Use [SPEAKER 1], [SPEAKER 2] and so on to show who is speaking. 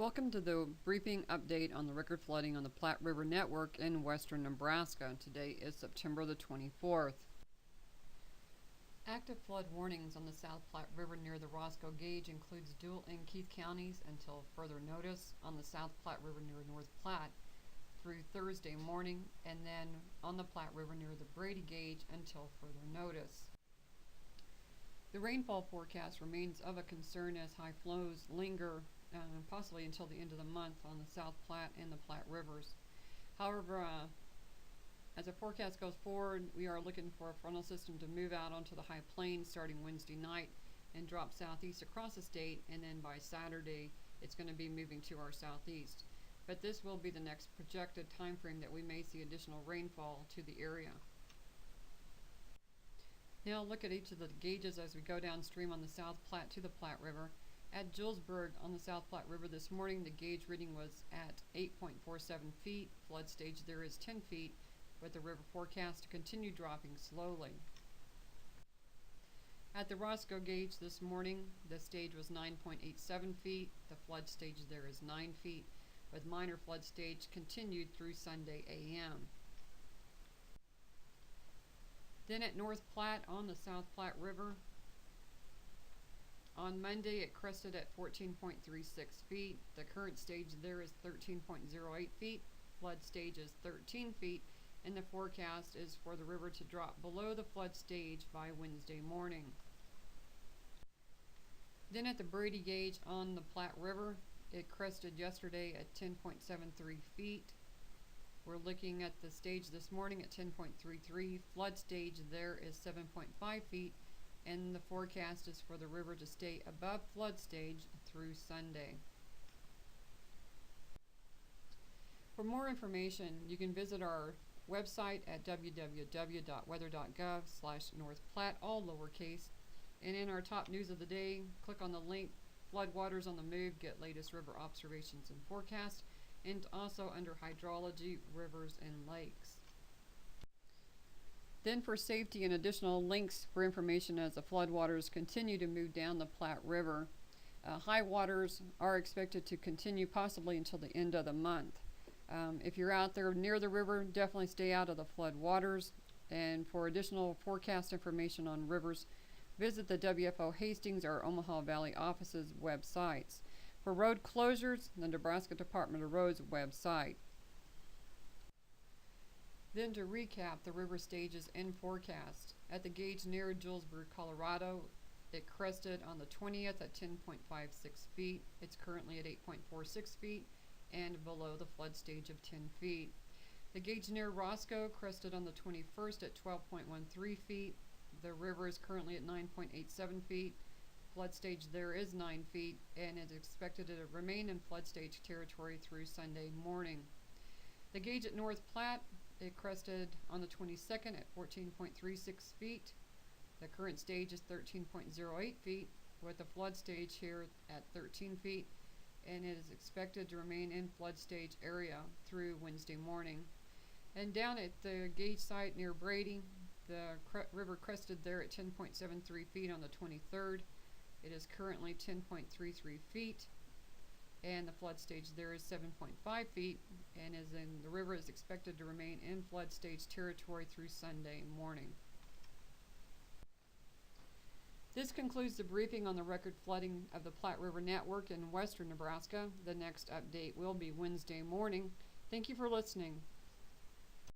[SPEAKER 1] Welcome to the briefing update on the record flooding on the Platte River Network in western Nebraska. Today is September the 24th. Active flood warnings on the South Platte River near the Roscoe gauge includes Dual and Keith counties until further notice on the South Platte River near North Platte through Thursday morning, and then on the Platte River near the Brady gauge until further notice. The rainfall forecast remains of a concern as high flows linger possibly until the end of the month on the South Platte and the Platte Rivers. However, as the forecast goes forward, we are looking for a frontal system to move out onto the high plains starting Wednesday night and drop southeast across the state, and then by Saturday it's going to be moving to our southeast. But this will be the next projected time frame that we may see additional rainfall to the area. Now look at each of the gauges as we go downstream on the South Platte to the Platte River. At Julesburg on the South Platte River this morning, the gauge reading was at 8.47 feet. Flood stage there is 10 feet, with the river forecast to continue dropping slowly. At the Roscoe gauge this morning, the stage was 9.87 feet. The flood stage there is 9 feet, with minor flood stage continued through Sunday a.m. Then at North Platte on the South Platte River, on Monday it crested at 14.36 feet. The current stage there is 13.08 feet. Flood stage is 13 feet, and the forecast is for the river to drop below the flood stage by Wednesday morning. Then at the Brady gauge on the Platte River, it crested yesterday at 10.73 feet. We're looking at the stage this morning at 10.33. Flood stage there is 7.5 feet, and the forecast is for the river to stay above flood stage through Sunday. For more information, you can visit our website at www.weather.gov/NorthPlatte, all lowercase. And in our top news of the day, click on the link Floodwaters on the Move, get latest river observations and forecasts, and also under hydrology, rivers and lakes. Then for safety and additional links for information as the floodwaters continue to move down the Platte River. High waters are expected to continue possibly until the end of the month. If you're out there near the river, definitely stay out of the floodwaters. And for additional forecast information on rivers, visit the WFO Hastings or Omaha Valley offices websites. For road closures, the Nebraska Department of Roads website. Then to recap the river stages and forecast. At the gauge near Julesburg, Colorado, it crested on the 20th at 10.56 feet. It's currently at 8.46 feet and below the flood stage of 10 feet. The gauge near Roscoe crested on the 21st at 12.13 feet. The river is currently at 9.87 feet. Flood stage there is 9 feet and is expected to remain in flood stage territory through Sunday morning. The gauge at North Platte, it crested on the 22nd at 14.36 feet. The current stage is 13.08 feet, with the flood stage here at 13 feet, and it is expected to remain in flood stage area through Wednesday morning. And down at the gauge site near Brady, the river crested there at 10.73 feet on the 23rd. It is currently 10.33 feet. And the flood stage there is 7.5 feet, and the river is expected to remain in flood stage territory through Sunday morning. This concludes the briefing on the record flooding of the Platte River Network in western Nebraska. The next update will be Wednesday morning. Thank you for listening.